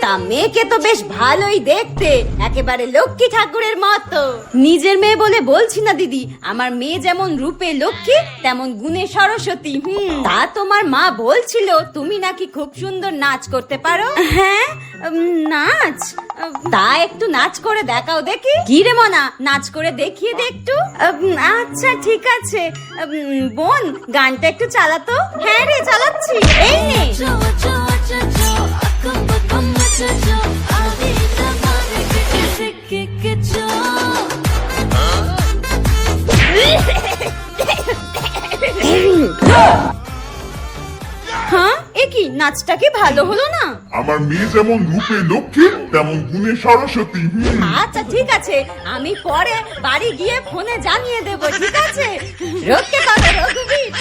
তা মেয়েকে তো বেশ ভালোই দেখতে, একেবারে লক্ষ্মী ঠাকুরের মতো। নিজের মেয়ে বলে বলছি না দিদি, আমার মেয়ে যেমন রূপে লক্ষ্মী তেমন গুণে সরস্বতী। তা তোমার মা বলছিল তুমি নাকি খুব সুন্দর নাচ করতে পারো। হ্যাঁ, নাচ? তা একটু নাচ করে দেখাও দেখি। কি রে মনা, নাচ করে দেখিয়ে দে একটু। আচ্ছা ঠিক আছে বোন, গানটা একটু চালাতো। হ্যাঁ রে চালাচ্ছি, এই নে। হ্যাঁ, এ কি নাচটা কি ভালো হলো না? আমার মেয়ে যেমন রূপে লক্ষ্মী তেমন গুণে সরস্বতী। আচ্ছা ঠিক আছে, আমি পরে বাড়ি গিয়ে ফোনে জানিয়ে দেবো, ঠিক আছে? রক্ষে করো রঘুবীর।